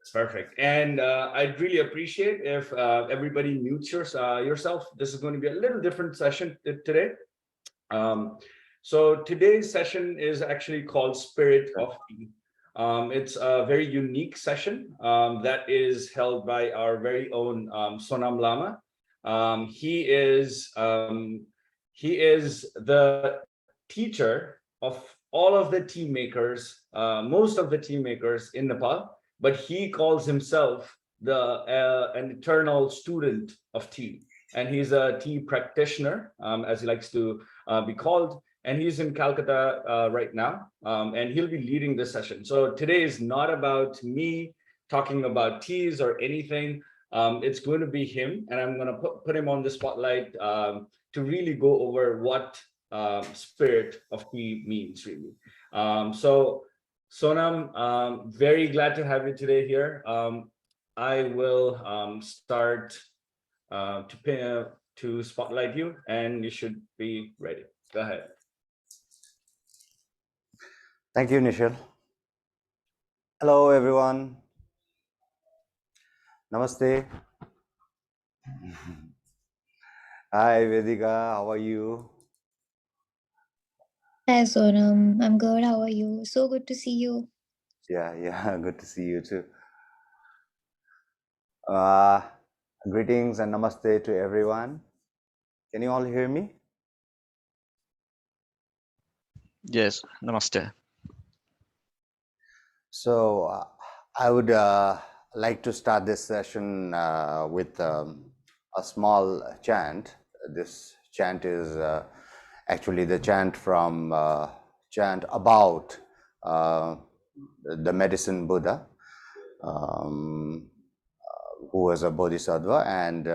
It's perfect. And I'd really appreciate if everybody mutes yourself. This is going to be a little different session today. So today's session is actually called Spirit of Tea. It's a very unique session that is held by our very own Sonam Lama. Um, he is um, he is the teacher of all of the tea makers, most of the tea makers in Nepal, but he calls himself the an eternal student of tea, and he's a tea practitioner, as he likes to be called. And he's in Calcutta right now, and he'll be leading this session. So today is not about me talking about teas or anything. It's going to be him, and I'm going to put him on the spotlight to really go over what spirit of tea means, really. So, Sonam, very glad to have you today here. I will start to spotlight you, and you should be ready. Go ahead. Thank you, Nishal. Hello, everyone. Namaste. Hi, Vedika. How are you? Hi, Sonam. I'm good. How are you? So good to see you. Yeah, good to see you too. Greetings and namaste to everyone. Can you all hear me? Yes, namaste. So I would like to start this session with a small chant. This chant is actually the chant from chant about the medicine Buddha, who was a bodhisattva, and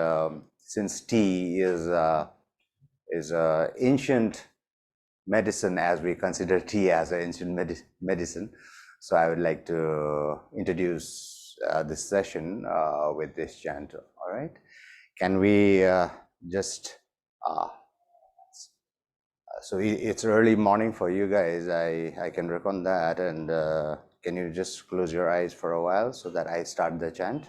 since tea is ancient medicine, as we consider tea as an ancient medicine, so I would like to introduce this session with this chant. All right, can we just so it's early morning for you guys. I can reckon that, and can you just close your eyes for a while so that I start the chant?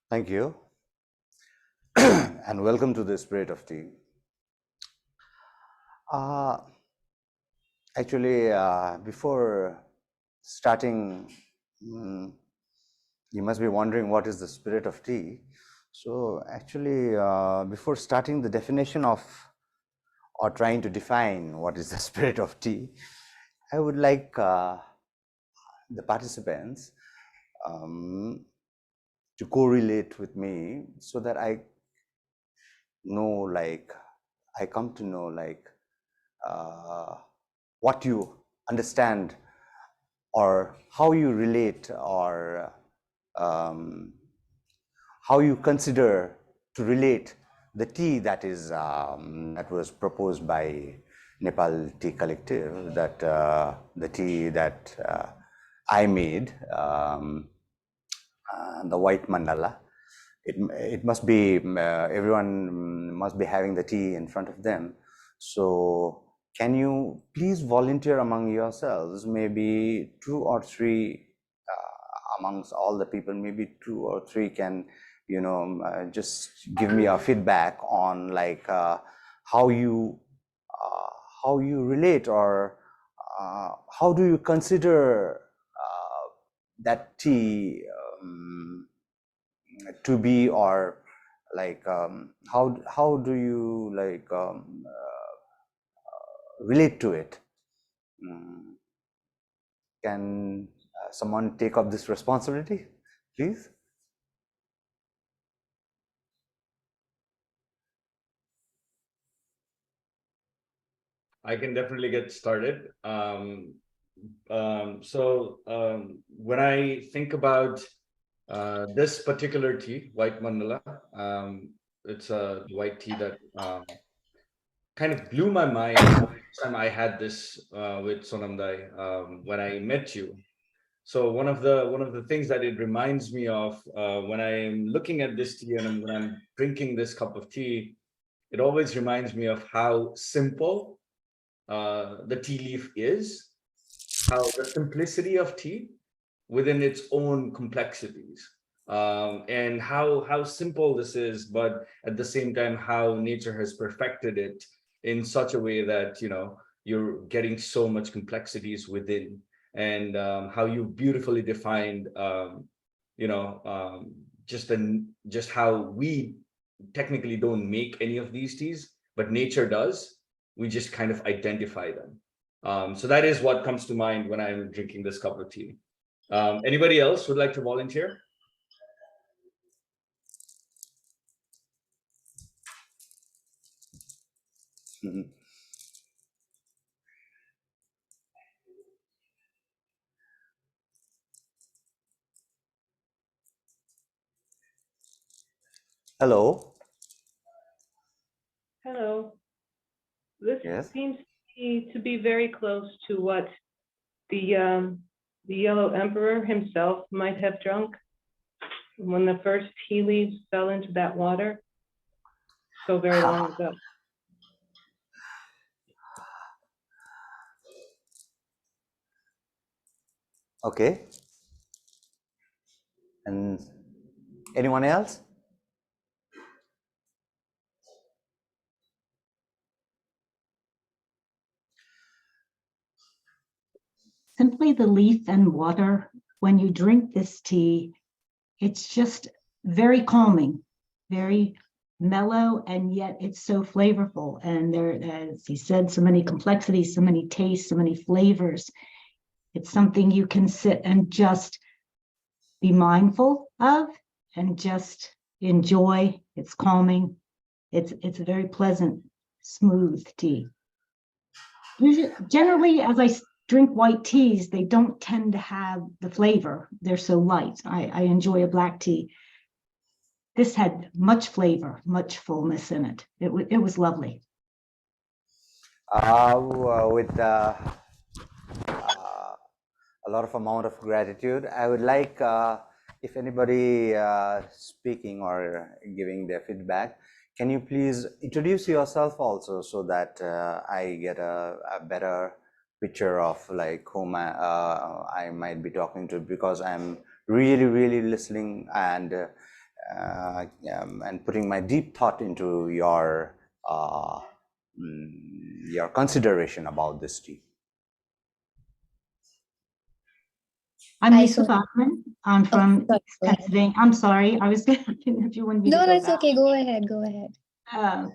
Thank you. And welcome to the Spirit of Tea. Actually, before starting, you must be wondering what is the spirit of tea. So actually, before starting the definition of or trying to define what is the spirit of tea, I would like the participants to correlate with me so that I know, I come to know what you understand or how you relate or how you consider to relate the tea that is that was proposed by Nepal Tea Collective, that the tea that I made, the white mandala. It must be everyone must be having the tea in front of them. So can you please volunteer among yourselves, maybe 2 or 3 amongst all the people, maybe 2 or 3 can, just give me a feedback on how you relate, or how do you consider that tea to be, or how do you relate to it? Can someone take up this responsibility, please? I can definitely get started. When I think about this particular tea, white mandala, it's a white tea that kind of blew my mind the first time I had this with Sonamdai when I met you. So one of the things that it reminds me of when I'm looking at this tea and when I'm drinking this cup of tea, it always reminds me of how simple the tea leaf is, how the simplicity of tea within its own complexities, and how simple this is, but at the same time how nature has perfected it in such a way that you're getting so much complexities within, and how you beautifully defined you know um, just how we technically don't make any of these teas, but nature does. We just kind of identify them. So that is what comes to mind when I'm drinking this cup of tea. Anybody else would like to volunteer? Hello. Hello. This Yes. seems to be very close to what the Yellow Emperor himself might have drunk when the first tea leaves fell into that water so very long ago. Okay. And anyone else? Simply the leaf and water. When you drink this tea, it's just very calming, very mellow, and yet it's so flavorful. And there, as he said, so many complexities, so many tastes, so many flavors. It's something you can sit and just be mindful of and just enjoy. It's calming. It's a very pleasant, smooth tea. Usually, generally, as I drink white teas, they don't tend to have the flavor. They're so light. I enjoy a black tea. This had much flavor, much fullness in it. It was lovely. With a lot of amount of gratitude, I would like, if anybody speaking or giving their feedback, can you please introduce yourself also, so that I get a better picture of whom I might be talking to, because I'm really listening and and putting my deep thought into your consideration about this tea. I'm Hi, Lisa Sonam. Bachman. I'm Oh, from sorry, East go ahead. Pennsylvania. I'm sorry. I was going if you want me to No, go no, it's back. okay. Go ahead. Go ahead.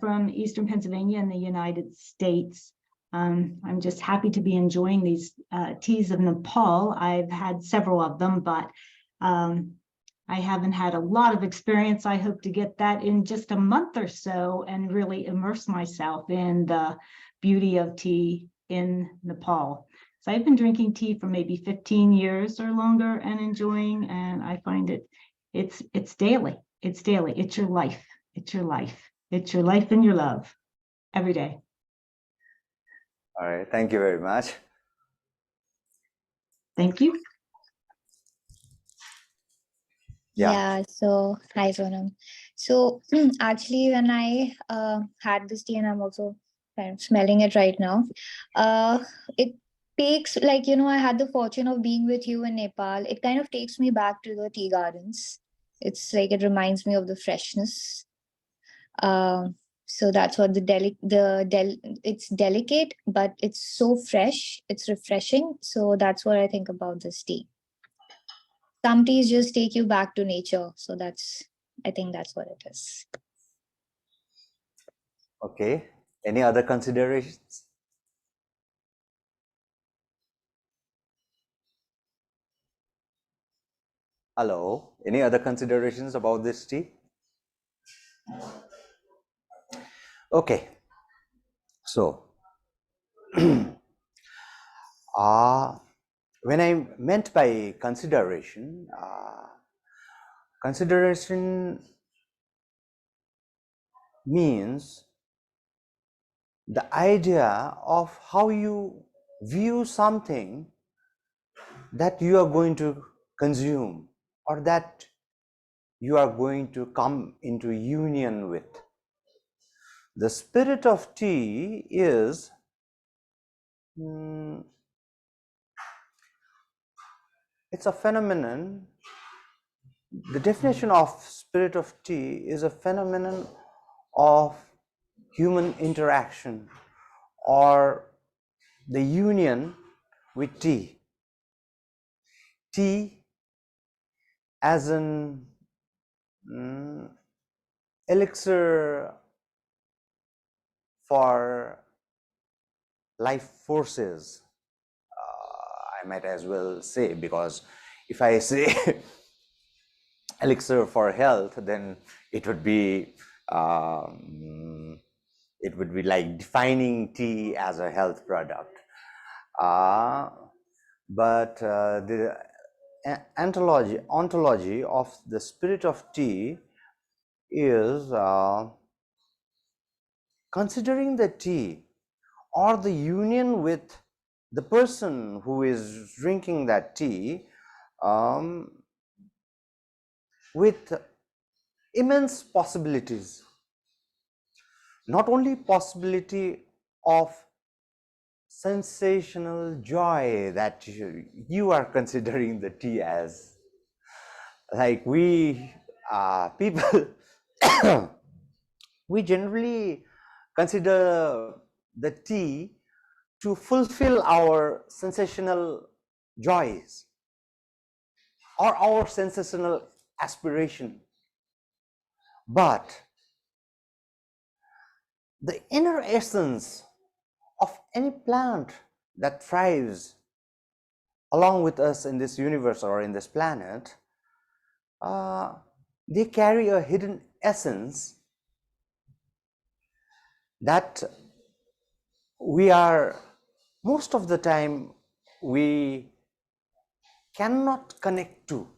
From Eastern Pennsylvania in the United States. I'm just happy to be enjoying these teas of Nepal. I've had several of them, but I haven't had a lot of experience. I hope to get that in just a month or so and really immerse myself in the beauty of tea in Nepal. So I've been drinking tea for maybe 15 years or longer and enjoying, and I find it's daily. It's daily. It's your life. It's your life. It's your life and your love every day. All right, thank you very much. Thank you. Yeah. So hi, Sonam. So actually, when I had this tea, and I'm also kind of smelling it right now, it takes, like, I had the fortune of being with you in Nepal. It kind of takes me back to the tea gardens. It's like it reminds me of the freshness. So that's what it's delicate, but it's so fresh. It's refreshing. So that's what I think about this tea. Some teas just take you back to nature. So I think that's what it is. Okay. Any other considerations? Hello. Any other considerations about this tea? Okay. So, when I meant by consideration, consideration means the idea of how you view something that you are going to consume or that you are going to come into union with. The spirit of tea is it's a phenomenon. The definition of spirit of tea is a phenomenon of human interaction or the union with tea. Tea as an elixir for life forces, I might as well say, because if I say elixir for health, then it would be like defining tea as a health product. But the ontology of the spirit of tea is considering the tea or the union with the person who is drinking that tea with immense possibilities. Not only possibility of sensational joy that you are considering the tea as, like we people we generally consider the tea to fulfill our sensational joys or our sensational aspiration, but the inner essence of any plant that thrives along with us in this universe or in this planet, they carry a hidden essence that we are, most of the time, we cannot connect to.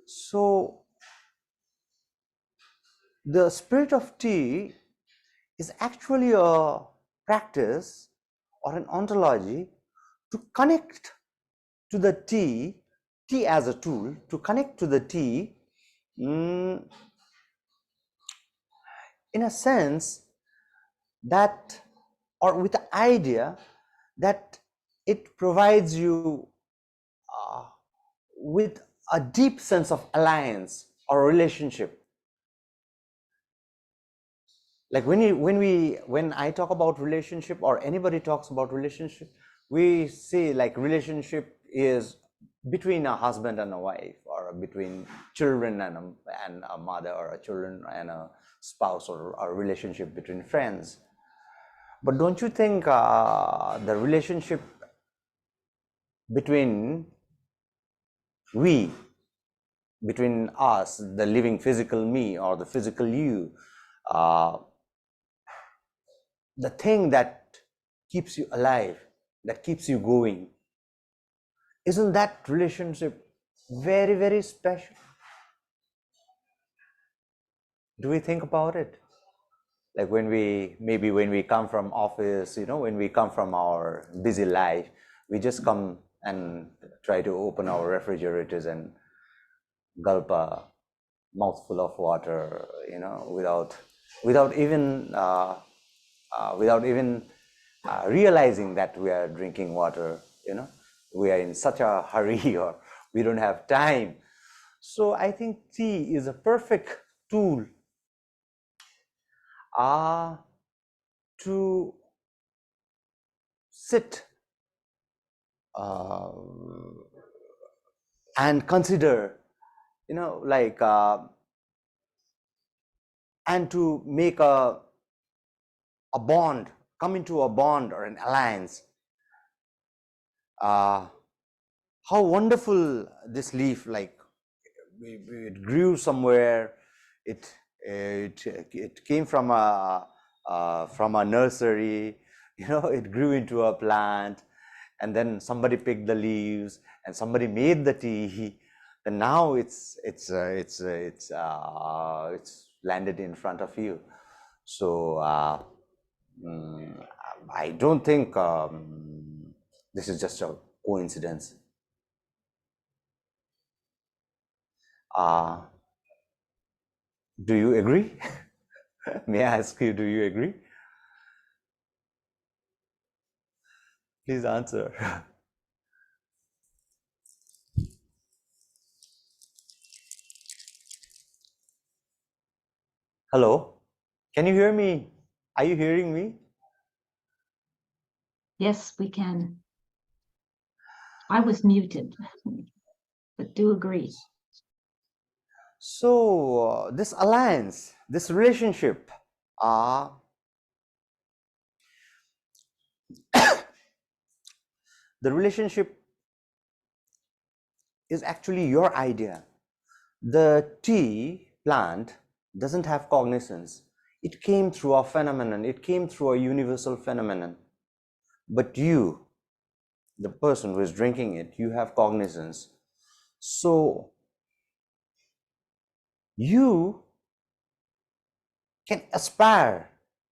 So the spirit of tea is actually a practice or an ontology to connect to the tea as a tool, to connect to the tea in a sense that, or with the idea that it provides you with a deep sense of alliance or relationship. Like when I talk about relationship, or anybody talks about relationship, we say like relationship is between a husband and a wife, or between children and a mother, or a children and a spouse, or a relationship between friends. But don't you think the relationship between between us, the living physical me or the physical you, the thing that keeps you alive, that keeps you going, isn't that relationship very, very special? Do we think about it? Like when we come from office, when we come from our busy life, we just come and try to open our refrigerators and gulp a mouthful of water, without even realizing that we are drinking water. We are in such a hurry, or we don't have time. So I think tea is a perfect tool to sit and consider, and to make a bond, come into a bond or an alliance. How wonderful this leaf, like it grew somewhere, it came from a nursery, it grew into a plant, and then somebody picked the leaves and somebody made the tea, and now it's landed in front of you. So I don't think this is just a coincidence. Do you agree? May I ask you, do you agree? Please answer. Hello? Can you hear me? Are you hearing me? Yes, we can. I was muted, but do agree. So this alliance, this relationship, the relationship is actually your idea. The tea plant doesn't have cognizance. It came through a phenomenon. It came through a universal phenomenon. But you, the person who is drinking it, you have cognizance. So you can aspire,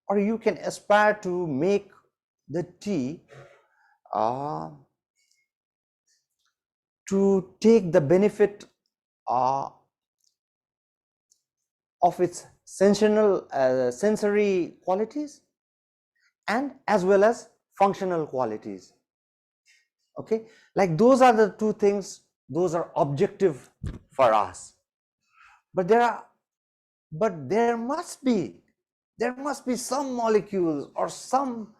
or you can aspire to make the tea to take the benefit of its sensory qualities, and as well as functional qualities. Okay, like those are the two things, those are objective for us. But there must be some molecules, or some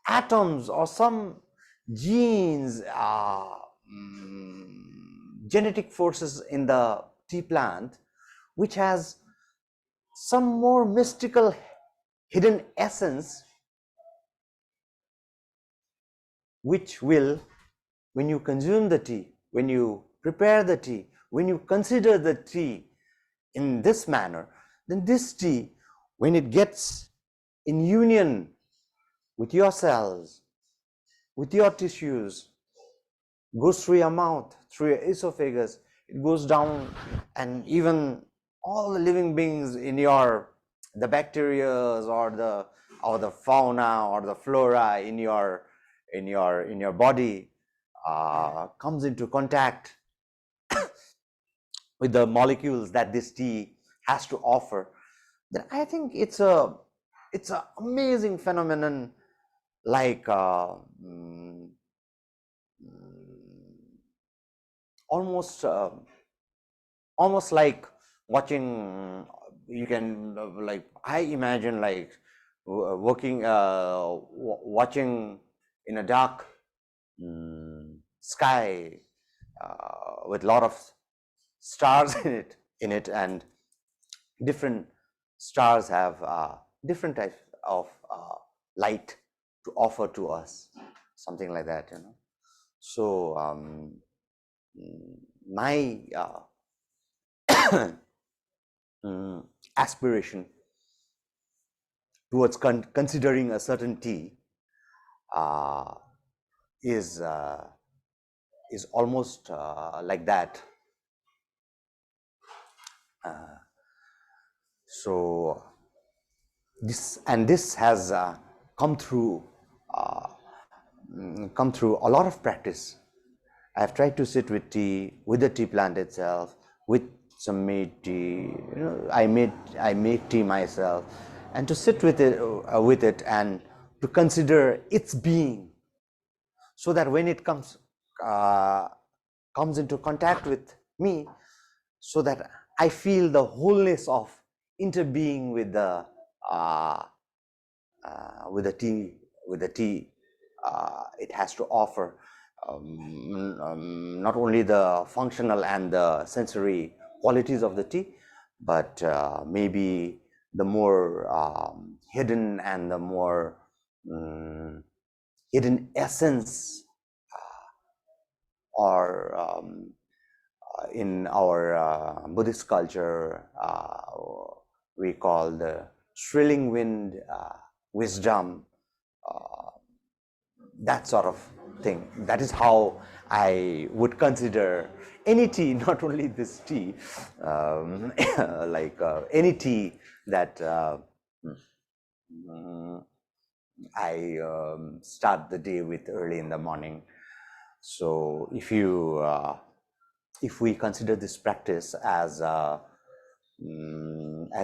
atoms, or some genes, genetic forces in the tea plant, which has some more mystical hidden essence, which will, when you consume the tea, when you prepare the tea, when you consider the tea in this manner, then this tea, when it gets in union with your cells, with your tissues, goes through your mouth, through your esophagus, it goes down, and even all the living beings in the bacteria, or the fauna, or the flora in your body comes into contact with the molecules that this tea has to offer, then I think it's a amazing phenomenon, like almost almost like watching. You can like, I imagine like working watching in a dark sky with a lot of stars in it, and different stars have different types of light to offer to us, something like that, you know. So my aspiration towards considering a certain tea is almost like that. So this has come through a lot of practice. I've tried to sit with tea, with the tea plant itself, with some made tea. You know, I make tea myself, and to sit with it and to consider its being, so that when it comes into contact with me, so that I feel the wholeness of interbeing with the tea, it has to offer. Not only the functional and the sensory qualities of the tea, but maybe the more hidden and the more hidden essence, or in our Buddhist culture, we call the thrilling wind wisdom, that sort of thing. That is how I would consider any tea, not only this tea, like any tea that I start the day with early in the morning. So if we consider this practice as a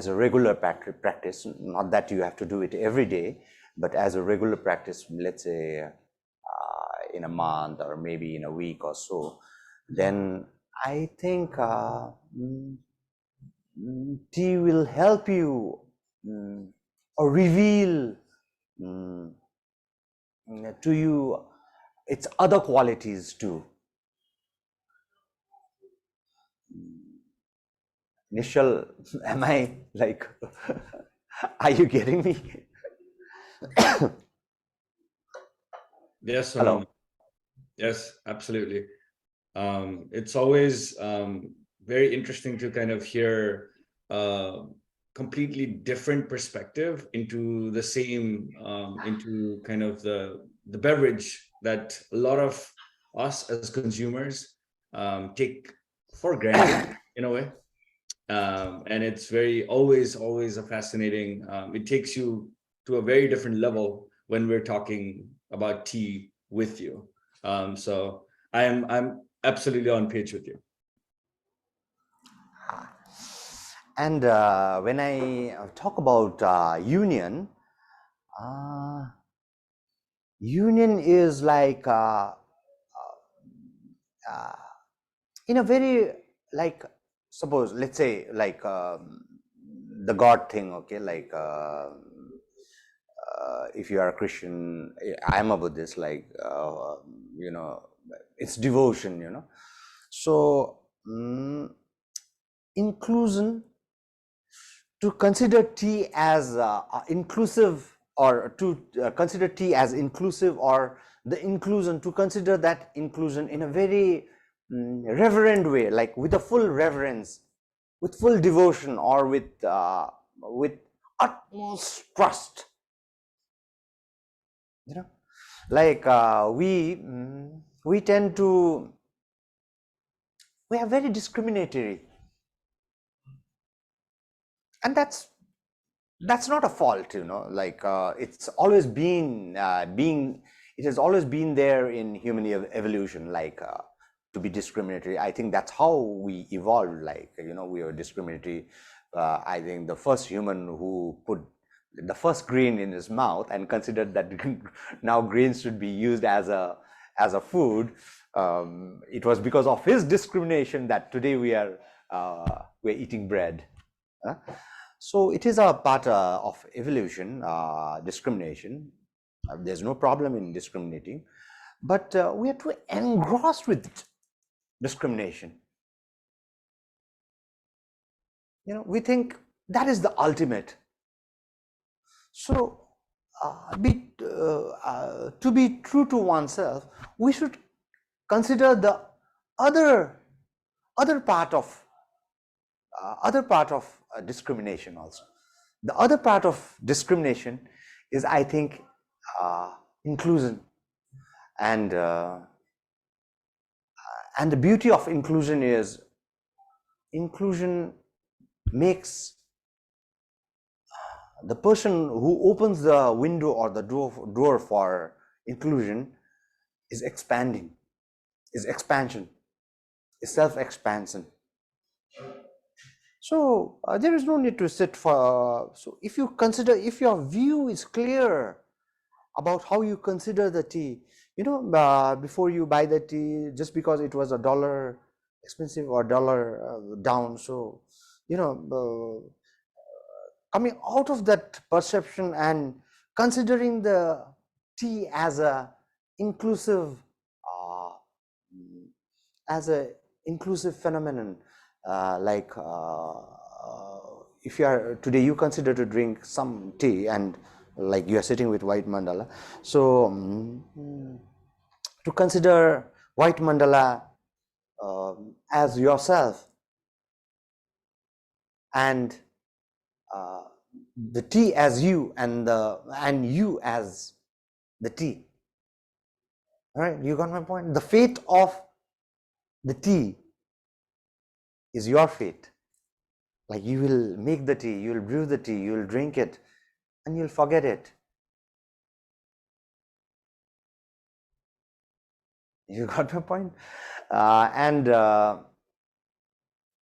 regular practice, not that you have to do it every day, but as a regular practice, let's say in a month or maybe in a week or so, then I think tea will help you or reveal to you its other qualities too. Nishal, am I like, are you getting me? Yes, Hello. Yes, absolutely. It's always very interesting to kind of hear completely different perspective into the same into kind of the beverage that a lot of us as consumers take for granted in a way. And it's very always a fascinating, it takes you to a very different level when we're talking about tea with you. So I'm absolutely on page with you. And when I talk about union, union is like in a very, like, suppose, let's say, like the God thing, okay, like if you are a Christian, I am a Buddhist, like you know, it's devotion, you know. So inclusion, to consider tea as inclusive, or to consider tea as inclusive, or the inclusion, to consider that inclusion in a very reverent way, like with a full reverence, with full devotion, or with utmost trust, you know. Like we tend to, we are very discriminatory, and that's not a fault, you know. Like it's always been it has always been there in human evolution, like to be discriminatory. I think that's how we evolved, like, you know, we were discriminatory. I think the first human who put the first grain in his mouth and considered that now grains should be used as a as a food, it was because of his discrimination that today we're eating bread. So it is a part of evolution, discrimination. There's no problem in discriminating, but we are too engrossed with discrimination. You know, we think that is the ultimate. So to be true to oneself, we should consider the other part of discrimination also. The other part of discrimination is, I think, inclusion, and the beauty of inclusion is inclusion makes the person who opens the window or the door for inclusion is expanding, is expansion, is self-expansion. So there is no need to sit for, so if you consider, if your view is clear about how you consider the tea, you know, before you buy the tea, just because it was $1 expensive or $1 down, so, you know, coming out of that perception and considering the tea as a inclusive phenomenon, if you are today, you consider to drink some tea, and like you are sitting with white mandala, so to consider white mandala as yourself, and the tea as you, and you as the tea. All right, you got my point? The fate of the tea is your fate. Like, you will make the tea, you will brew the tea, you will drink it, and you'll forget it. You got my point?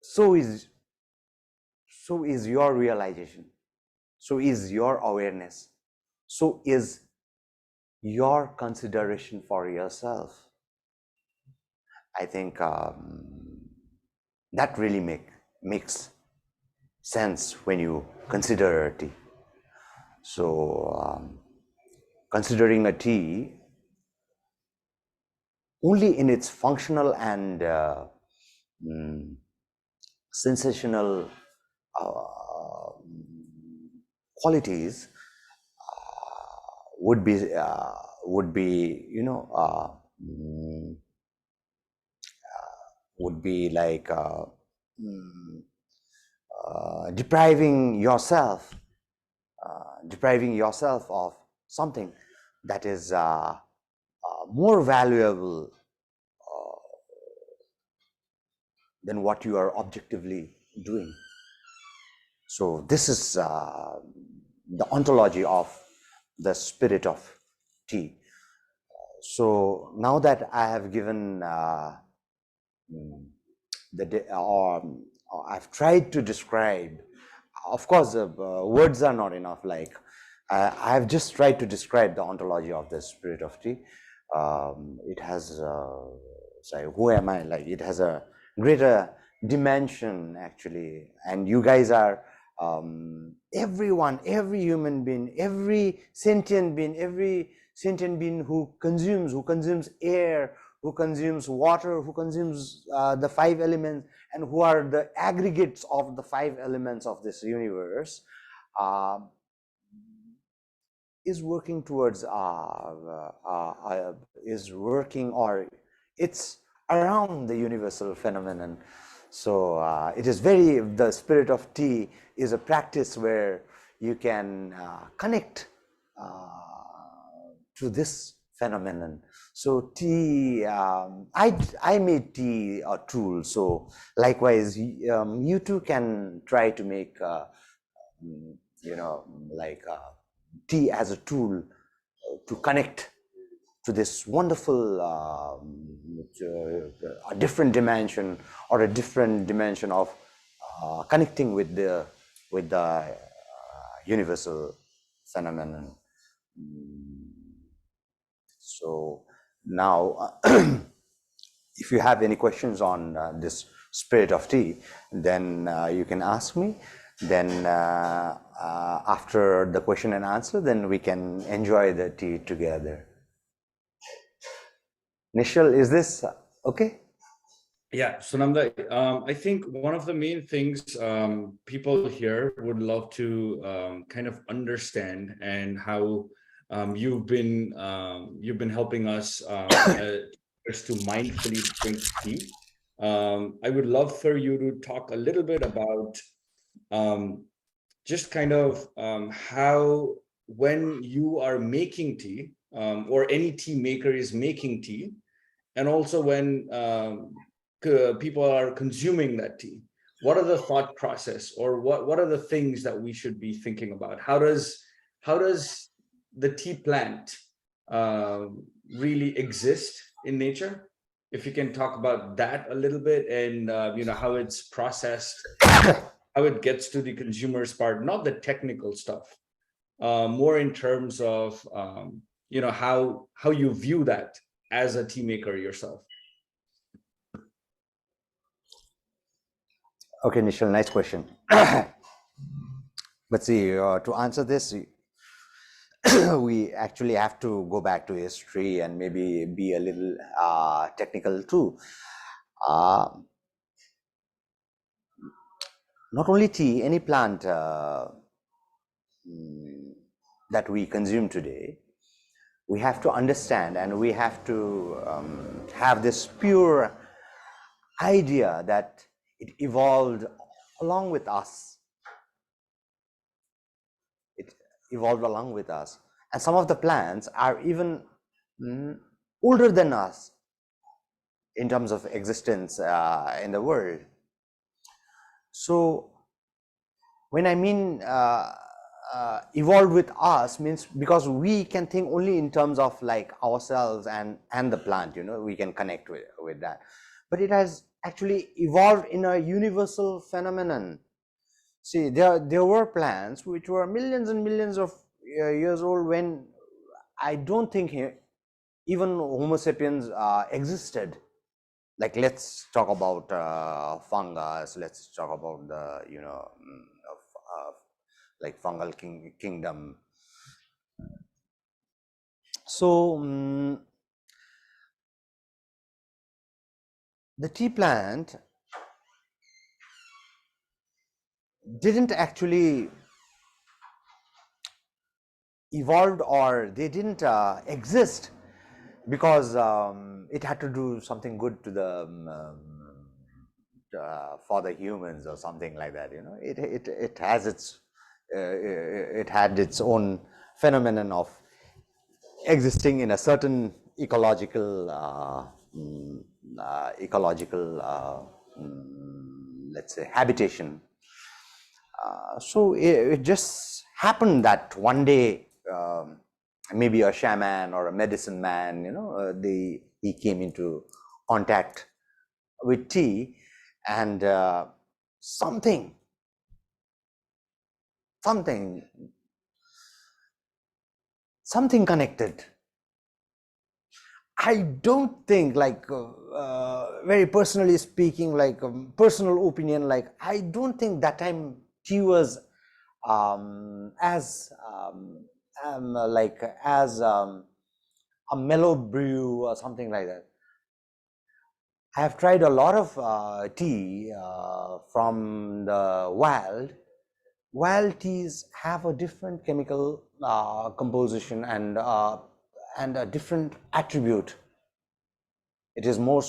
So is your realization, so is your awareness, so is your consideration for yourself. I think that really makes sense when you consider a tea. So considering a tea only in its functional and sensational qualities would be you know, would be like depriving yourself of something that is more valuable than what you are objectively doing. So this is the ontology of the spirit of tea. So now that I have given I've tried to describe, of course words are not enough, like I've just tried to describe the ontology of the spirit of tea. It has sorry, who am I, like it has a greater dimension actually, and you guys are everyone, every human being, every sentient being who consumes air, who consumes water, who consumes the 5 elements, and who are the aggregates of the 5 elements of this universe, is working towards is working, or it's around the universal phenomenon. So it is the spirit of tea is a practice where you can connect to this phenomenon. So tea, I made tea a tool. So likewise, you too can try to make, you know, like tea as a tool to connect to this wonderful a different dimension, or a different dimension of connecting with the universal phenomenon. So Now, if you have any questions on this spirit of tea, then you can ask me. Then after the question and answer, then we can enjoy the tea together. Nishal, is this okay? Yeah, Sunanda, I think one of the main things people here would love to kind of understand, and how you've been helping us just to mindfully drink tea. I would love for you to talk a little bit about just kind of how, when you are making tea, or any tea maker is making tea, and also when people are consuming that tea, what are the thought process, or what are the things that we should be thinking about? How does the tea plant really exist in nature? If you can talk about that a little bit, and how it's processed, how it gets to the consumer's part, not the technical stuff, more in terms of how you view that as a tea maker yourself. Okay, Nishal, nice question. But see, to answer this, we actually have to go back to history and maybe be a little technical too. Not only tea, any plant that we consume today, we have to understand, and we have to have this pure idea that it evolved along with us. It evolved along with us. And some of the plants are even older than us in terms of existence in the world. So when I mean evolved with us, means because we can think only in terms of like ourselves and the plant, we can connect with that. But it has actually evolved in a universal phenomenon. See, there were plants which were millions and millions of years old, when I don't think even Homo sapiens existed. Like, let's talk about fungus, let's talk about the like fungal kingdom. So the tea plant didn't actually evolved, or they didn't exist because it had to do something good to the for the humans or something like that. It has its it had its own phenomenon of existing in a certain ecological let's say habitation. So it just happened that one day, maybe a shaman or a medicine man, he came into contact with tea, and something connected. I don't think, like very personally speaking, like personal opinion, like I don't think that time tea was as a mellow brew or something like that. I have tried a lot of tea from the wild. Wild teas have a different chemical composition and a different attribute. It has more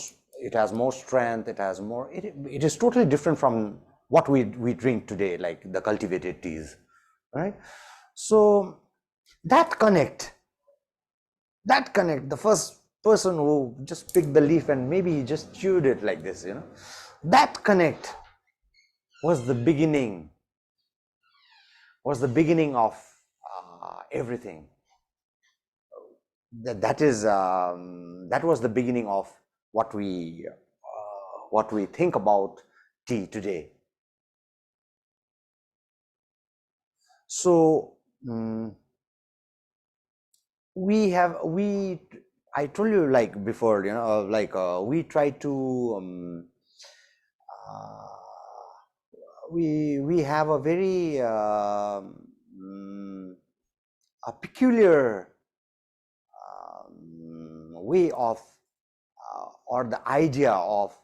strength. It is totally different from what we drink today, like the cultivated teas, right? So that connect, the first person who just picked the leaf and maybe he just chewed it like this, that connect was the beginning of everything. That was the beginning of what we think about tea today. So we I told you like before, we try to we have a very a peculiar way of or the idea of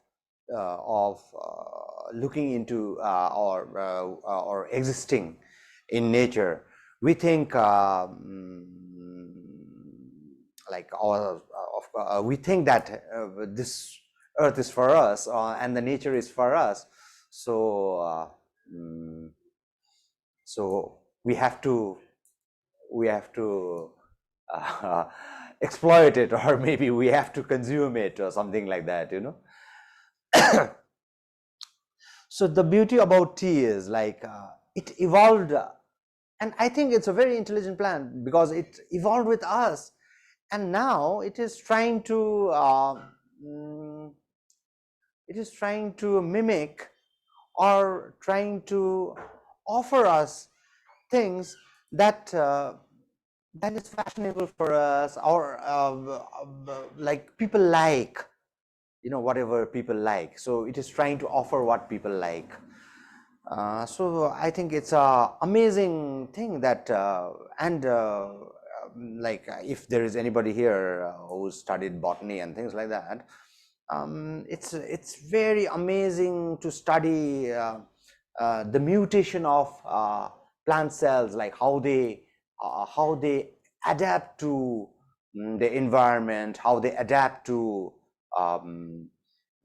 looking into or existing in nature. We think we think that this earth is for us and the nature is for us, so so we have to exploit it, or maybe we have to consume it or something like that, So the beauty about tea is like it evolved, and I think it's a very intelligent plant because it evolved with us, and now it is trying to mimic or trying to offer us things that that is fashionable for us, or like people like, whatever people like. So it is trying to offer what people like. So I think it's a amazing thing that if there is anybody here who studied botany and things like that, it's very amazing to study the mutation of plant cells, like how they adapt to the environment, how they adapt to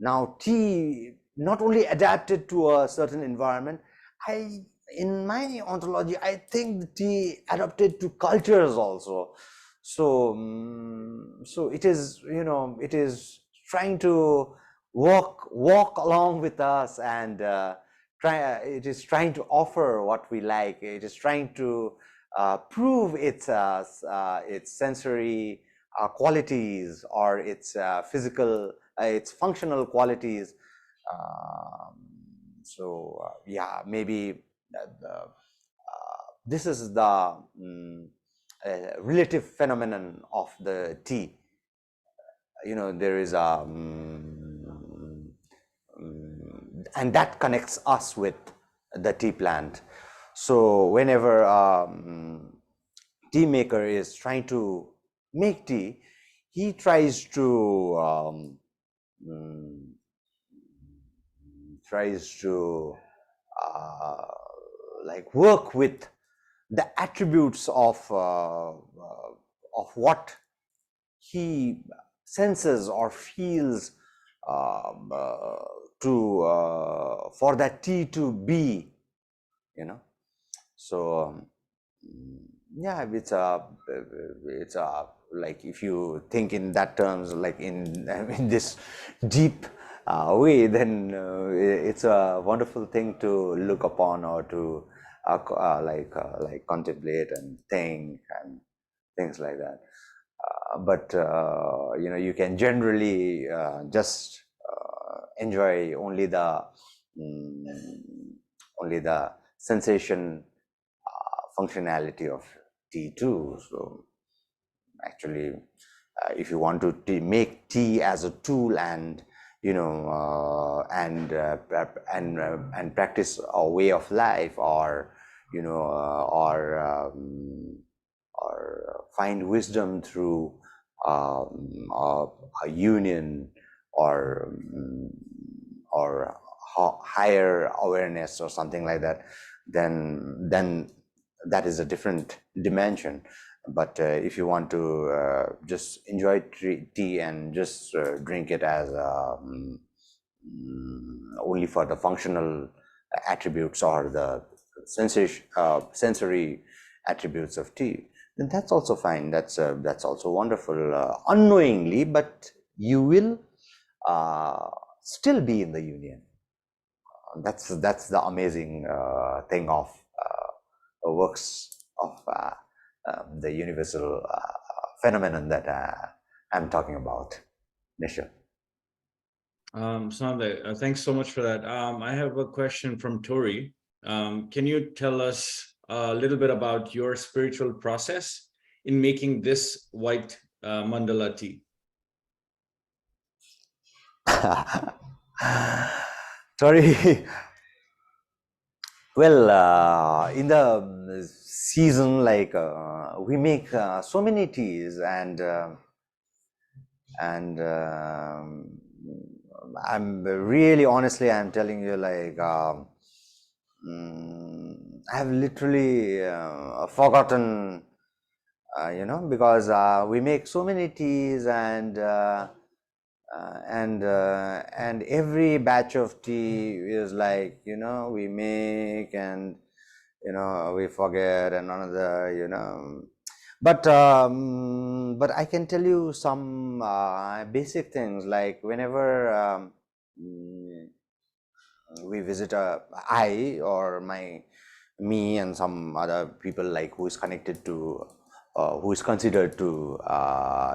now tea not only adapted to a certain environment. In my ontology, I think the tea adapted to cultures also. So so it is, it is trying to walk along with us, and it is trying to offer what we like. It is trying to prove its sensory qualities, or its physical, its functional qualities. Yeah, maybe this is the relative phenomenon of the tea. There is a and that connects us with the tea plant. So whenever tea maker is trying to make tea, he tries to like work with the attributes of what he senses or feels for that tea to be, so yeah, it's a like, if you think in that terms, like in this deep way, then it's a wonderful thing to look upon, or to like contemplate and think and things like that. But you can generally just enjoy only the sensation functionality of tea too. So actually, if you want to make tea as a tool, and and practice a way of life, or or find wisdom through a union, or higher awareness, or something like that, then that is a different dimension. But if you want to just enjoy tea and just drink it as only for the functional attributes, or the sensory attributes of tea, then that's also fine. That's also wonderful, unknowingly, but you will still be in the union. That's the amazing thing of works of the universal phenomenon that I'm talking about. Nishal. Sanjay, thanks so much for that. I have a question from Tori. Can you tell us a little bit about your spiritual process in making this white mandala tea? Sorry. Well, in the season, like we make so many teas, and I'm really honestly, I'm telling you, like I've literally forgotten, because we make so many teas, and every batch of tea is like, we make, and we forget, and another. But I can tell you some basic things, like whenever we visit me and some other people, like who is connected to who is considered to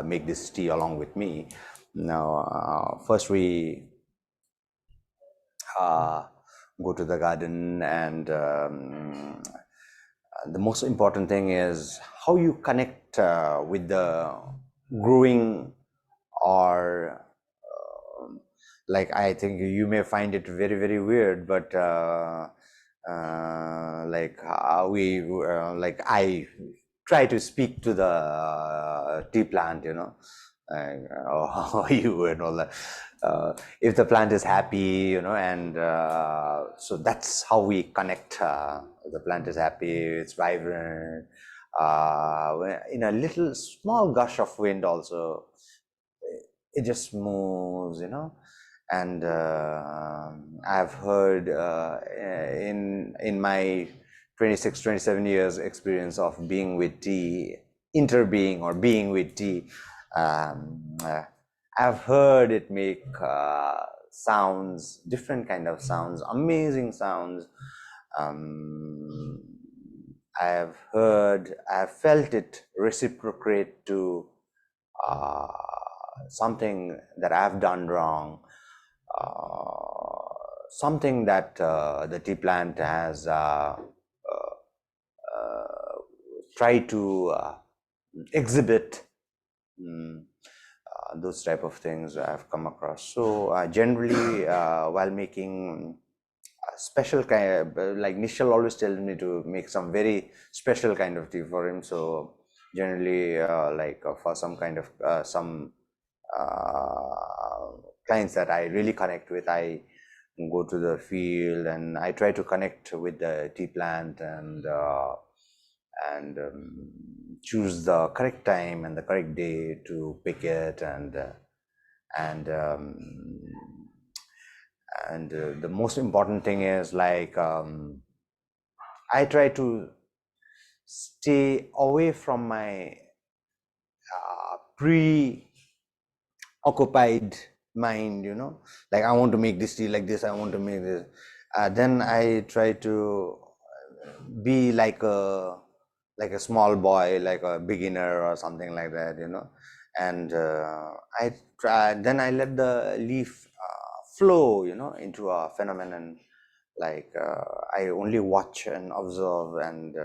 make this tea along with me. Now first we go to the garden, and the most important thing is how you connect with the growing, or like, I think you may find it very, very weird, but like like I try to speak to the tea plant, like, how are you, and all that. If the plant is happy, and so that's how we connect. The plant is happy, it's vibrant. In a little small gush of wind also, it just moves, and I've heard in my 26-27 years experience of being with tea, interbeing or being with tea, I've heard it make sounds, different kind of sounds, amazing sounds. I've felt it reciprocate to something that I've done wrong, something that the tea plant has tried to exhibit. Those type of things I've come across. So generally, while making special kind of, like Nishal always tells me to make some very special kind of tea for him. So generally, like for some kind of some clients that I really connect with, I go to the field and I try to connect with the tea plant, and choose the correct time and the correct day to pick it, and the most important thing is, like, I try to stay away from my pre-occupied mind, like I want to make this tea like this, I want to make this. Then I try to be like a small boy, like a beginner or something like that, and then I let the leaf flow, into a phenomenon. Like I only watch and observe, and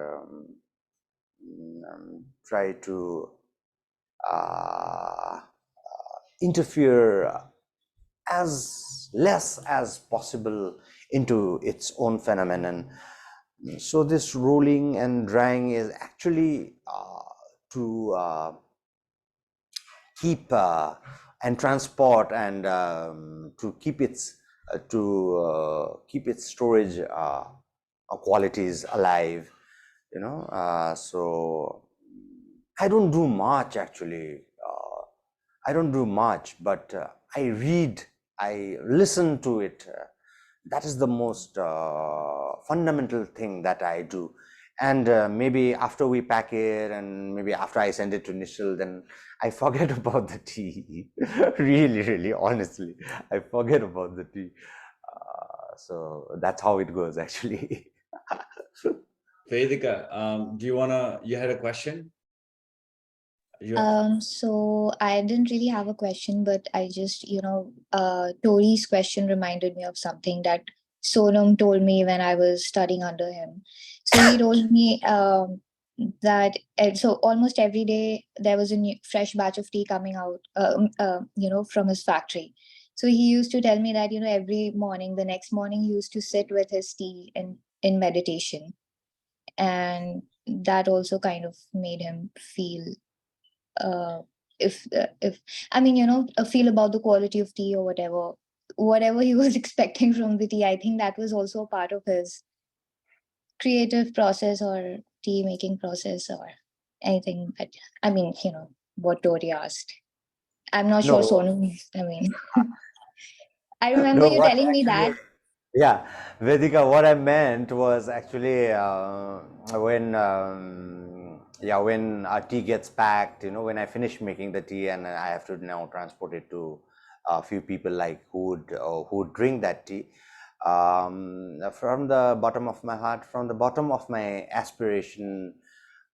try to interfere as less as possible into its own phenomenon. So this rolling and drying is actually to keep and transport, and to keep its storage qualities alive, so I don't do much, actually. I don't do much, but I read, I listen to it. That is the most fundamental thing that I do. And maybe after we pack it, and maybe after I send it to Nishal, then I forget about the tea. Really, really, honestly, I forget about the tea. So that's how it goes, actually. Vedika, you had a question? So I didn't really have a question, but I just, Tori's question reminded me of something that Sonam told me when I was studying under him. So he told me that so almost every day there was a fresh batch of tea coming out, from his factory. So he used to tell me that, every morning, the next morning, he used to sit with his tea in meditation. And that also kind of made him feel, if I mean, feel about the quality of tea or whatever he was expecting from the tea. I think that was also a part of his creative process or tea making process or anything. But I mean, what Tori asked. I'm not sure, No, Sonam. I mean, I remember no, you what telling me actually, that. yeah, Vedika, what I meant was actually when our tea gets packed, when I finish making the tea and I have to now transport it to a few people like who would drink that tea. From the bottom of my heart, from the bottom of my aspiration,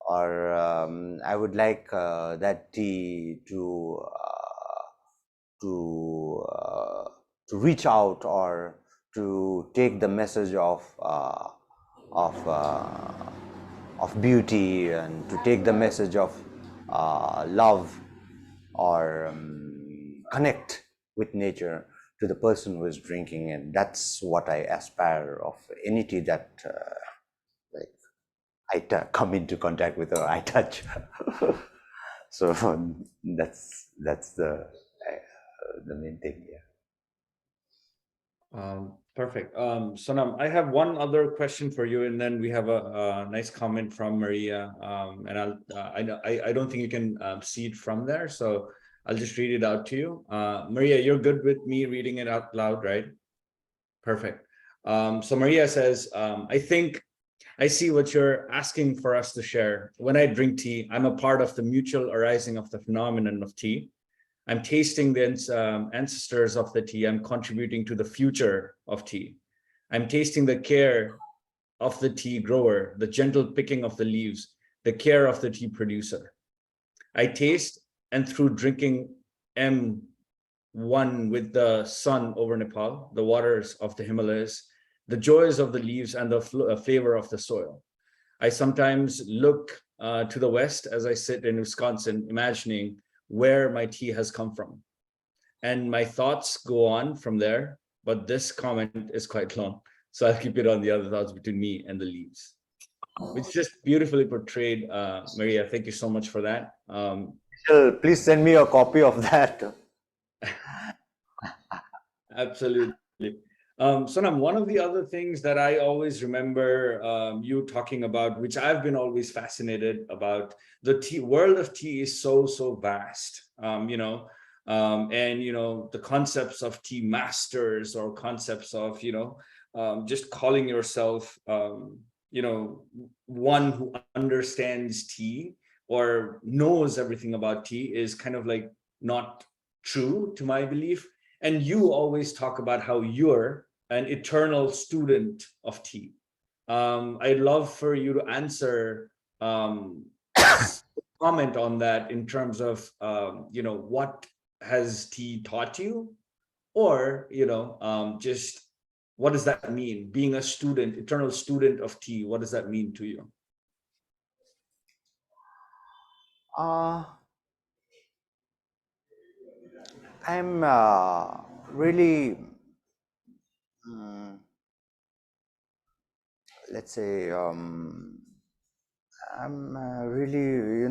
or I would like that tea to reach out or to take the message of of beauty and to take the message of love or connect with nature to the person who is drinking, and that's what I aspire of any tea that like come into contact with or I touch. So that's the main thing. Yeah. Perfect. Sonam, I have one other question for you, and then we have a nice comment from Maria. And I don't think you can see it from there, so I'll just read it out to you. Maria, you're good with me reading it out loud, right? Perfect. So Maria says, I think I see what you're asking for us to share. When I drink tea, I'm a part of the mutual arising of the phenomenon of tea. I'm tasting the ancestors of the tea. I'm contributing to the future of tea. I'm tasting the care of the tea grower, the gentle picking of the leaves, the care of the tea producer. I taste, and through drinking am one with the sun over Nepal, the waters of the Himalayas, the joys of the leaves and the flavor of the soil. I sometimes look to the west as I sit in Wisconsin, imagining where my tea has come from. And my thoughts go on from there, but this comment is quite long. So I'll keep it on the other thoughts between me and the leaves, which is just beautifully portrayed. Maria, thank you so much for that. Please send me a copy of that. Absolutely. Sonam, one of the other things that I always remember you talking about, which I've been always fascinated about, the tea world of tea is so vast. And the concepts of tea masters or concepts of just calling yourself one who understands tea or knows everything about tea is kind of like not true to my belief. And you always talk about how you're an eternal student of tea. I'd love for you to answer, comment on that in terms of, what has tea taught you, or just what does that mean? Being a student, eternal student of tea, what does that mean to you? I'm really, let's say, I'm really,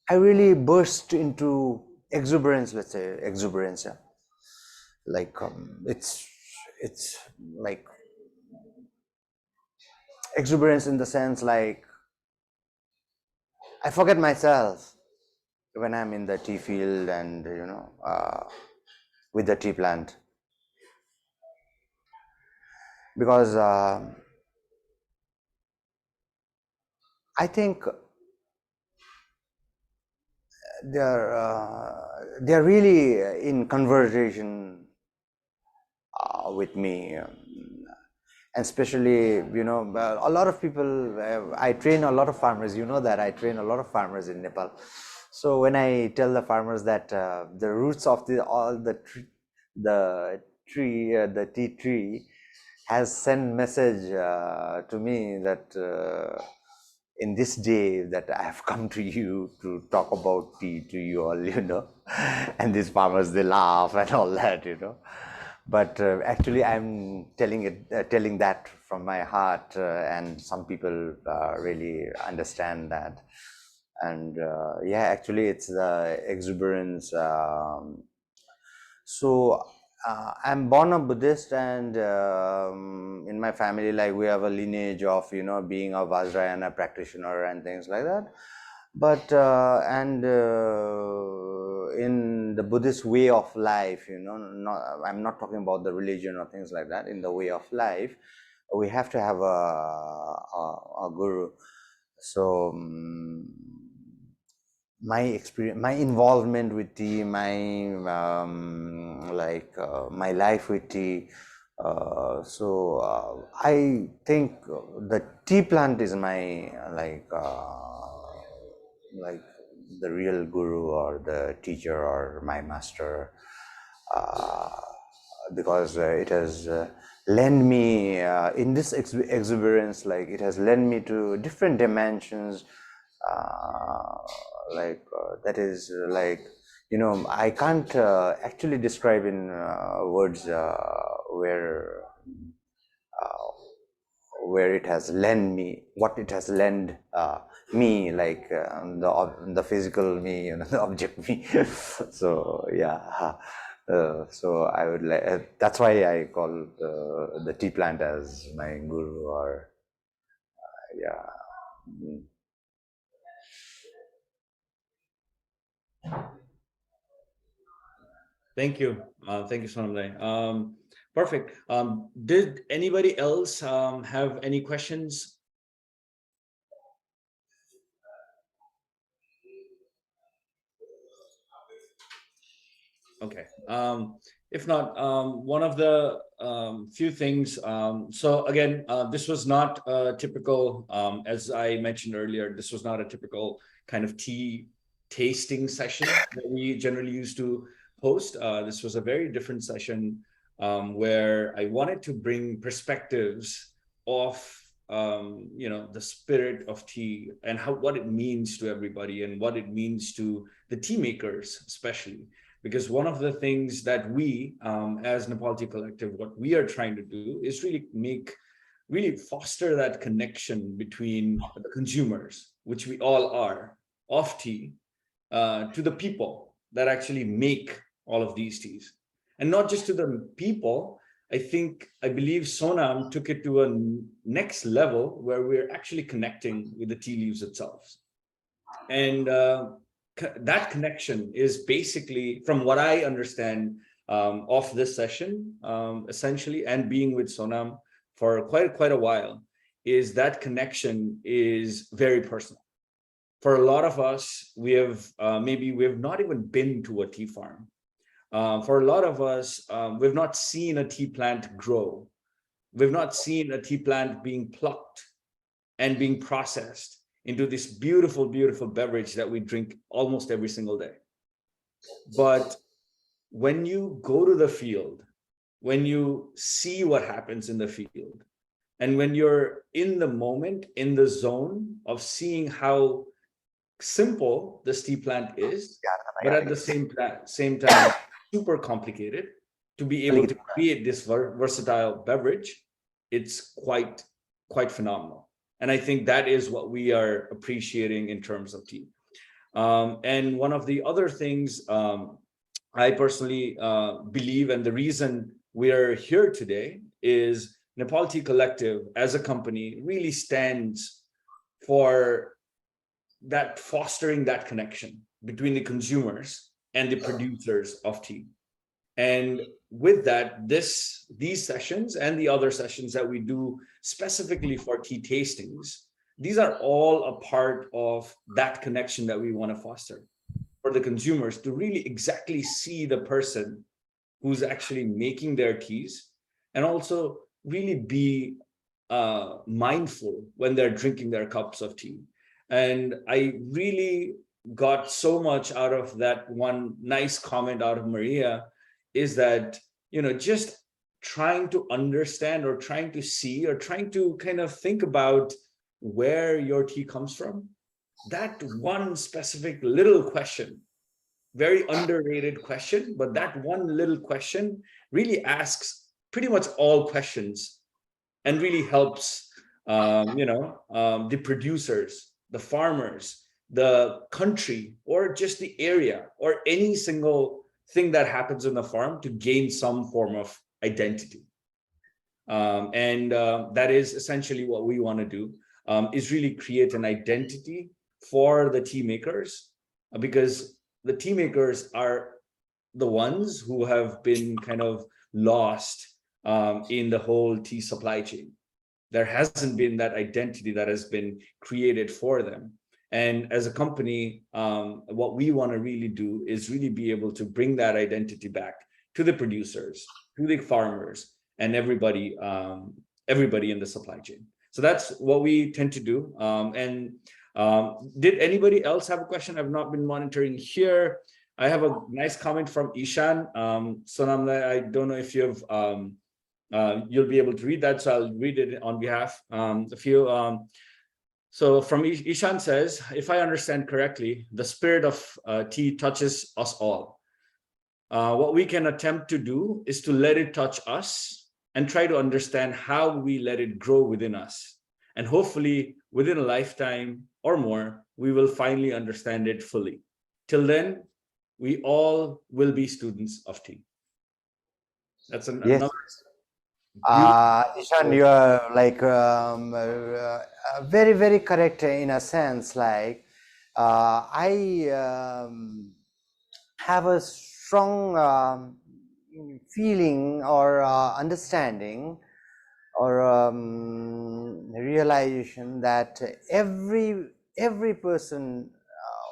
I really burst into exuberance, let's say, exuberance. Yeah. Like, it's like exuberance in the sense like I forget myself when I'm in the tea field and, with the tea plant. Because I think they're really in conversation with me, and especially a lot of people. I train a lot of farmers. You know that I train a lot of farmers in Nepal. So when I tell the farmers that the roots of the tea tree has sent message to me that in this day that I have come to you to talk about tea to you all, and these farmers, they laugh and all that, But actually, I'm telling that from my heart, and some people really understand that. And yeah, actually, it's the exuberance. So I'm born a Buddhist, and in my family, like, we have a lineage of being a Vajrayana practitioner and things like that. But in the Buddhist way of life, I'm not talking about the religion or things like that. In the way of life, we have to have a guru. So my experience, my involvement with tea, my my life with tea. I think the tea plant is my like the real guru or the teacher or my master, because it has lent me in this exuberance, like it has lent me to different dimensions, that is I can't actually describe in words where it has lent me, what it has lent me, like the physical me, the object me. So yeah, so I would like, that's why I call the tea plant as my guru, or yeah. Thank you. Thank you, Sonamlay. Perfect. Did anybody else have any questions? Okay. If not, one of the few things, so again, this was not a typical, as I mentioned earlier, this was not a typical kind of tea tasting session that we generally used to host. This was a very different session where I wanted to bring perspectives of the spirit of tea and what it means to everybody and what it means to the tea makers, especially. Because one of the things that we, as Nepal Tea Collective, what we are trying to do is really foster that connection between the consumers, which we all are, of tea, to the people that actually make all of these teas. And not just to the people, I believe Sonam took it to a next level where we're actually connecting with the tea leaves itself. And that connection is basically, from what I understand of this session, essentially, and being with Sonam for quite a while, is that connection is very personal. For a lot of us, we have not even been to a tea farm. For a lot of us, we've not seen a tea plant grow. We've not seen a tea plant being plucked and being processed into this beautiful, beautiful beverage that we drink almost every single day. But when you go to the field, when you see what happens in the field, and when you're in the moment, in the zone of seeing how simple this tea plant is, but at the same time, super complicated to be able to create this versatile beverage, it's quite phenomenal. And I think that is what we are appreciating in terms of tea. And one of the other things I personally believe, and the reason we're here today, is Nepal Tea Collective as a company really stands for that, fostering that connection between the consumers and the producers of tea. And with that, these sessions and the other sessions that we do specifically for tea tastings, these are all a part of that connection that we want to foster for the consumers, to really exactly see the person who's actually making their teas, and also really be mindful when they're drinking their cups of tea. And I really got so much out of that one nice comment out of Maria, is that, just trying to understand or trying to see or trying to kind of think about where your tea comes from, that one specific little question, very underrated question, but that one little question really asks pretty much all questions and really helps the producers, the farmers, the country, or just the area, or any single thing that happens in the farm to gain some form of identity. And that is essentially what we want to do, is really create an identity for the tea makers, because the tea makers are the ones who have been kind of lost in the whole tea supply chain. There hasn't been that identity that has been created for them. And as a company, what we want to really do is really be able to bring that identity back to the producers, to the farmers, and everybody in the supply chain. So that's what we tend to do. Did anybody else have a question? I've not been monitoring here. I have a nice comment from Ishan. Sonam, I don't know if you've you'll be able to read that, so I'll read it on behalf of you. So from Ishan says, if I understand correctly, the spirit of tea touches us all. What we can attempt to do is to let it touch us and try to understand how we let it grow within us. And hopefully within a lifetime or more, we will finally understand it fully. Till then, we all will be students of tea. That's another. Ishan, you are like very, very correct in a sense. Like I have a strong feeling or understanding or realization that every person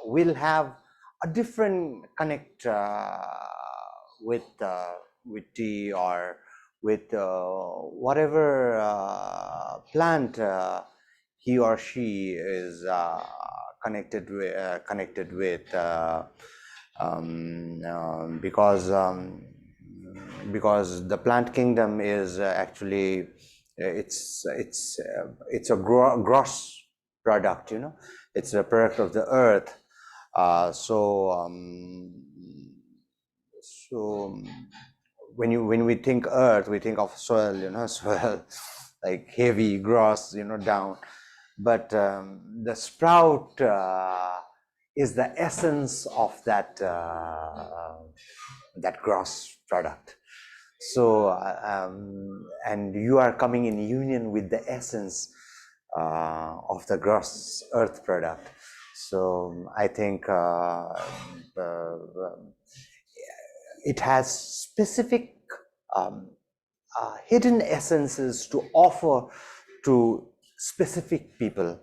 will have a different connect with tea or with whatever plant he or she is connected with, because the plant kingdom is actually it's a gross product, you know, it's a product of the earth. So when we think earth, we think of soil, you know, soil like heavy, gross, you know, down. But the sprout is the essence of that gross product. So and you are coming in union with the essence of the gross earth product. So I think it has specific hidden essences to offer to specific people.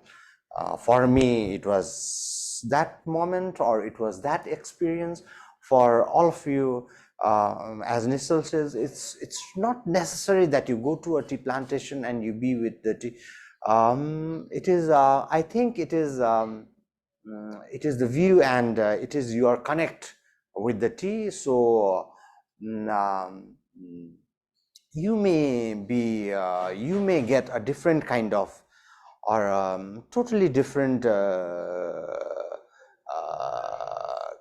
For me, it was that moment, or it was that experience. For all of you, as Nissal says, it's not necessary that you go to a tea plantation and you be with the tea. It is, I think it is the view, and it is your connect with the tea. So you may get a different kind of, or totally different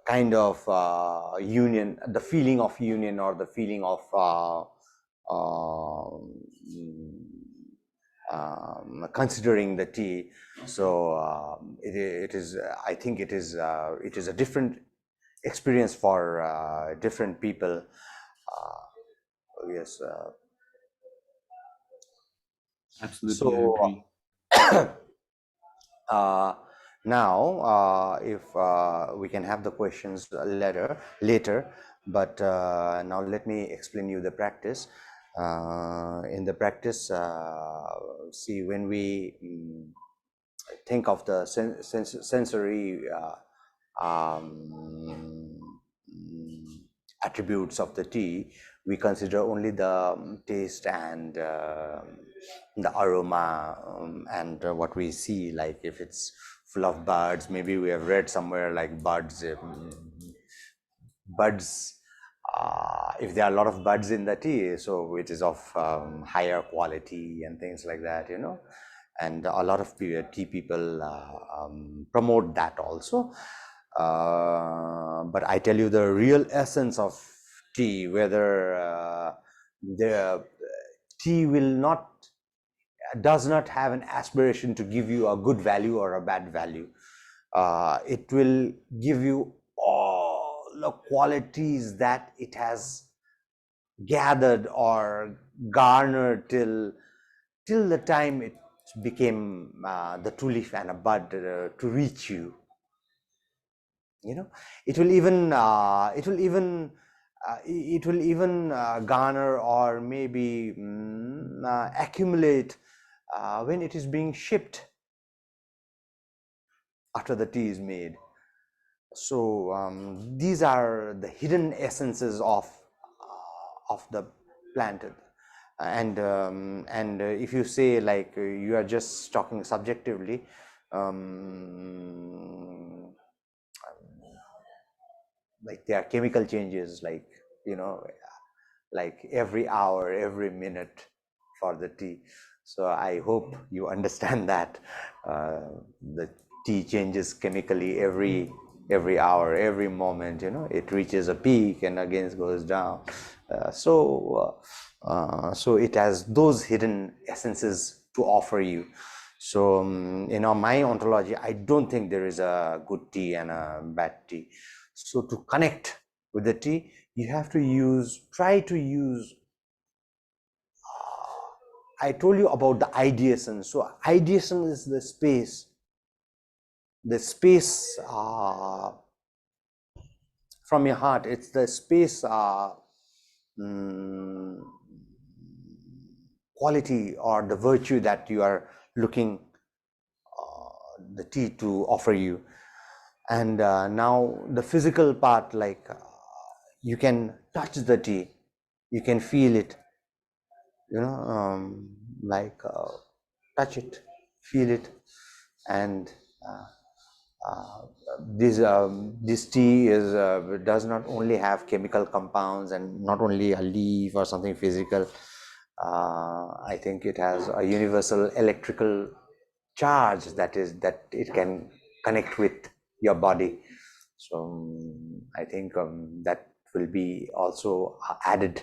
kind of union, the feeling of union, or the feeling of considering the tea. So it is, I think it is a different experience for different people. Yes. Absolutely, so, I agree. Now, if we can have the questions later, but now let me explain you the practice. In the practice, see, when we think of the sensory attributes of the tea, we consider only the taste and the aroma, and what we see, like if it's full of buds, maybe we have read somewhere like buds, if there are a lot of buds in the tea, so it is of higher quality and things like that, you know. and a lot of tea people promote that also. But I tell you, the real essence of tea, whether the tea does not have an aspiration to give you a good value or a bad value. It will give you all the qualities that it has gathered or garnered till the time it became the two leaf and a bud to reach you. You know, it will even garner or maybe accumulate when it is being shipped after the tea is made. So these are the hidden essences of the plant. And if you say like you are just talking subjectively, like there are chemical changes, like, you know, like every hour, every minute for the tea. So I hope you understand that the tea changes chemically every hour, every moment. You know, it reaches a peak and again it goes down. So it has those hidden essences to offer you. So in my ontology, I don't think there is a good tea and a bad tea. So to connect with the tea, you have to try to use, I told you about the ideation. So ideation is the space from your heart. It's the space quality or the virtue that you are looking the tea to offer you. And now the physical part, like you can touch the tea, you can feel it, you know, touch it, feel it. And this tea does not only have chemical compounds and not only a leaf or something physical. I think it has a universal electrical charge that it can connect with your body. So I think that will be also added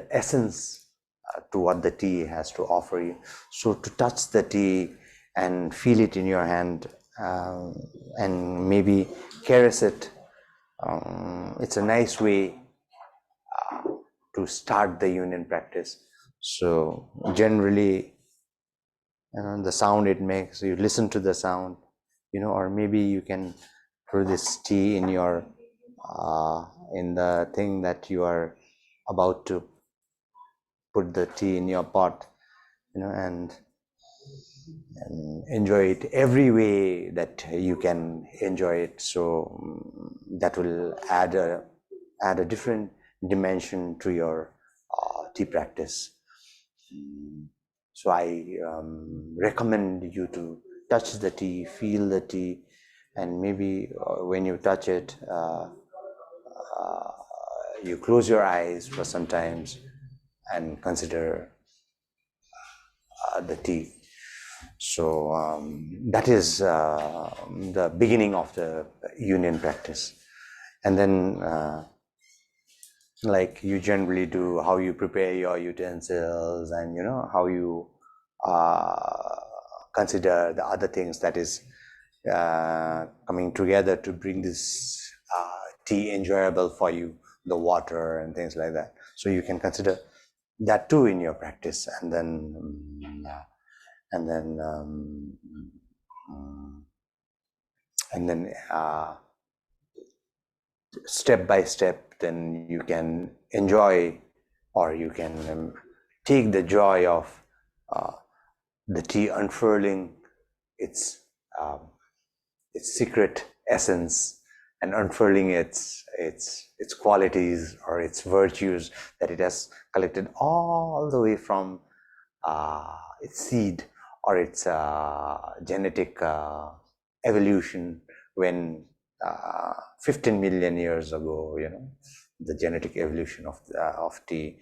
essence to what the tea has to offer you. So to touch the tea and feel it in your hand and maybe caress it, it's a nice way to start the union practice. So generally, the sound it makes, you listen to the sound, you know, or maybe you can pour this tea in your in the thing that you are about to put the tea in your pot, you know, and enjoy it every way that you can enjoy it. So that will add a different dimension to your tea practice. So I recommend you to touch the tea, feel the tea, and maybe when you touch it, you close your eyes for some times and consider the tea. So that is the beginning of the union practice. And then like you generally do, how you prepare your utensils, and you know how you consider the other things that is coming together to bring this tea enjoyable for you, the water and things like that. So you can consider that too in your practice. And then step by step, then you can enjoy, or you can take the joy of the tea unfurling its secret essence and unfurling its qualities or its virtues that it has collected all the way from its seed or its genetic evolution when 15 million years ago, you know, the genetic evolution of tea.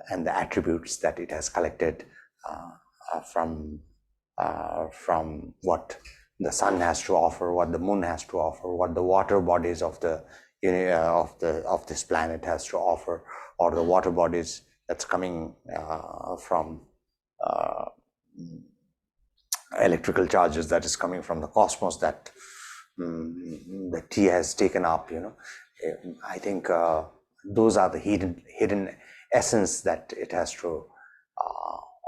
and the attributes that it has collected from what the sun has to offer, what the moon has to offer, what the water bodies of the of this planet has to offer, or the water bodies that's coming from electrical charges that is coming from the cosmos that the tea has taken up. I think those are the hidden essence that it has to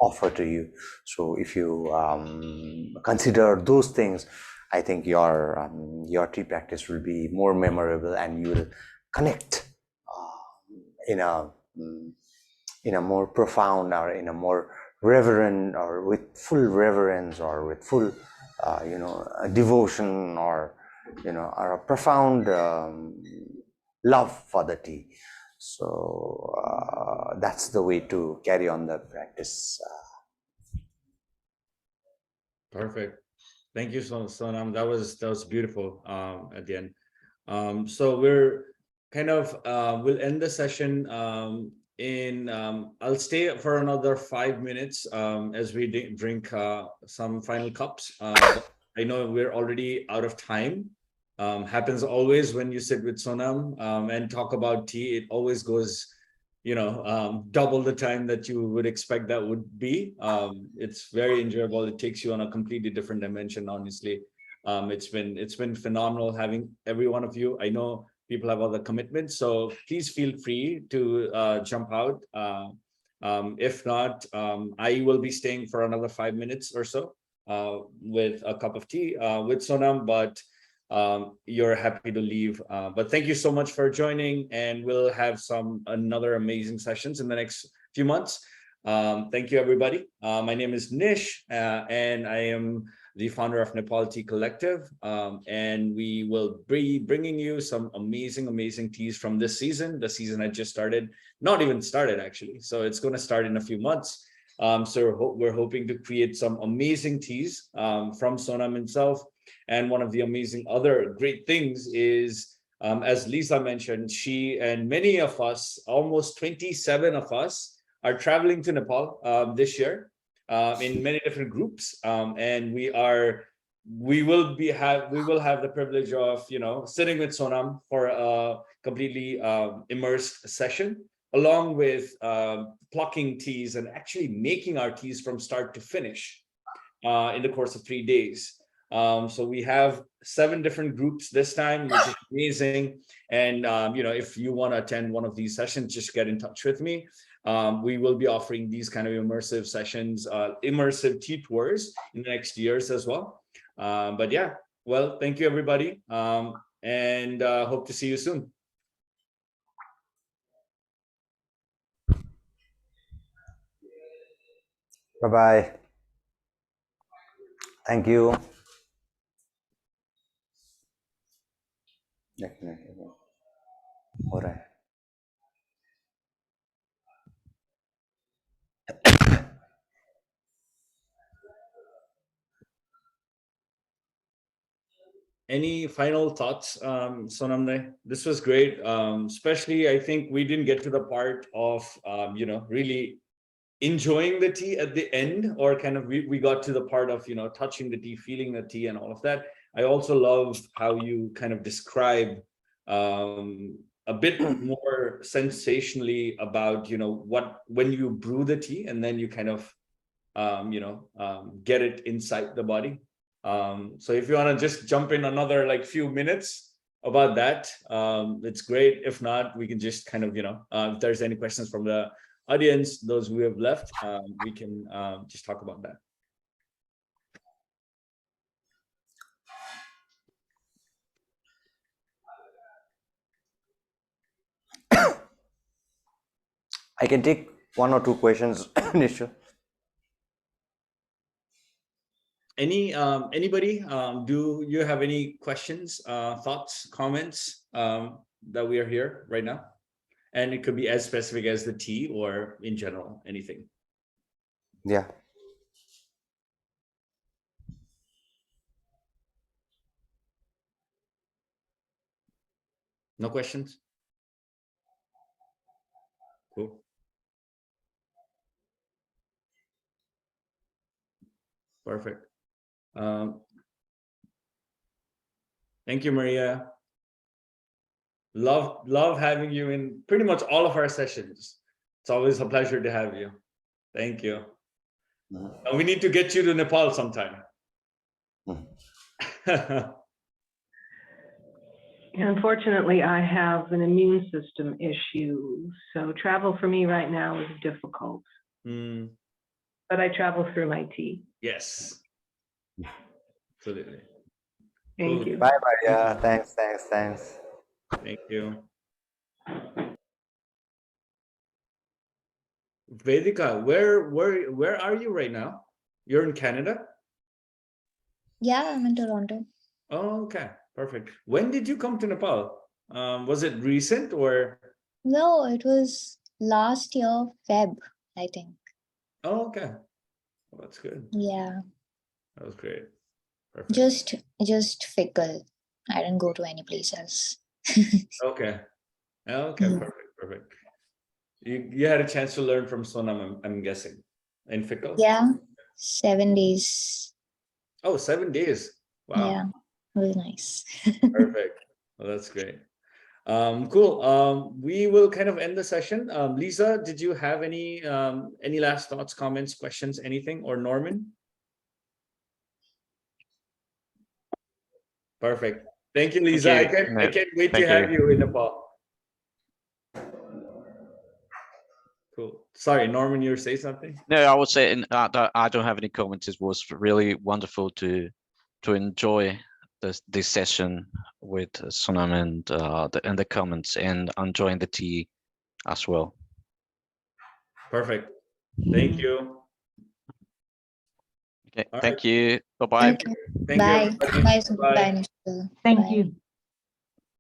offer to you. So if you consider those things, I think your tea practice will be more memorable, and you will connect in a more profound, or in a more reverent, or with full reverence, or with full devotion, or or a profound love for the tea. So that's the way to carry on the practice. Perfect. Thank you, Sonam. That was beautiful at the end. So we're kind of we'll end the session I'll stay for another 5 minutes as we drink some final cups. I know we're already out of time. Happens always when you sit with Sonam and talk about tea. It always goes, double the time that you would expect that would be. It's very enjoyable. It takes you on a completely different dimension, honestly. It's been phenomenal having every one of you. I know people have other commitments, so please feel free to jump out. If not, I will be staying for another 5 minutes or so with a cup of tea with Sonam, but you're happy to leave. But thank you so much for joining, and we'll have another amazing sessions in the next few months. Thank you, everybody. My name is Nish, and I am the founder of Nepal Tea Collective, and we will be bringing you some amazing teas from this season. The season had just started, not even started actually, so it's going to start in a few months. So we're hoping to create some amazing teas from Sonam himself. And one of the amazing other great things is, as Lisa mentioned, she and many of us, almost 27 of us, are traveling to Nepal this year. In many different groups, and we will have the privilege of sitting with Sonam for a completely immersed session, along with plucking teas and actually making our teas from start to finish in the course of 3 days. So we have 7 different groups this time, which is amazing. And if you want to attend one of these sessions, just get in touch with me. We will be offering these kind of immersive sessions, immersive tea tours in the next years as well. But yeah, well, thank you, everybody. And hope to see you soon. Bye-bye. Thank you. All right. Any final thoughts, Sonam? This was great. Especially, I think we didn't get to the part of, really enjoying the tea at the end, or kind of we got to the part of, touching the tea, feeling the tea and all of that. I also love how you kind of describe a bit more sensationally about, when you brew the tea and then you kind of, get it inside the body. So if you want to just jump in another few minutes about that, it's great. If not, we can just kind of, if there's any questions from the audience, those who have left, we can just talk about that. I can take 1 or 2 questions, Nisha. Anybody, do you have any questions, thoughts, comments that we are here right now? And it could be as specific as the tea or in general, anything. Yeah. No questions? Cool. Perfect. Thank you, Maria. Love having you in pretty much all of our sessions. It's always a pleasure to have you. Thank you. And we need to get you to Nepal sometime. Unfortunately, I have an immune system issue, so travel for me right now is difficult. But I travel through my tea. Yes. Absolutely. Thank Cool. you. Bye, Maria. Thanks. Thank you. Vedika, where are you right now? You're in Canada? Yeah, I'm in Toronto. Oh, okay. Perfect. When did you come to Nepal? Was it recent or? No, it was last year, Feb, I think. Oh, okay. Well, that's good. Yeah, That was great. Perfect. just fickle. I didn't go to any place else. Okay. Okay, Yeah. perfect. You had a chance to learn from Sonam, I'm guessing, in Fickle? Yeah, 7 days. Oh, 7 days. Wow. Yeah, it was nice. Perfect. Well, that's great. Cool. We will kind of end the session. Lisa, did you have any last thoughts, comments, questions, anything, or Norman? Perfect. Thank you, Lisa. you. I can't wait to Thank have you. you in Nepal. Cool. Sorry, Norman, you were saying something? No, I would say I don't have any comments. It was really wonderful to enjoy this session with Sonam and the comments, and enjoying the tea as well. Perfect. Thank you. Okay, All thank you. Bye-bye. Okay. Thank you, Bye. everybody. Bye. Bye. Bye, Nishita. Thank Bye. you.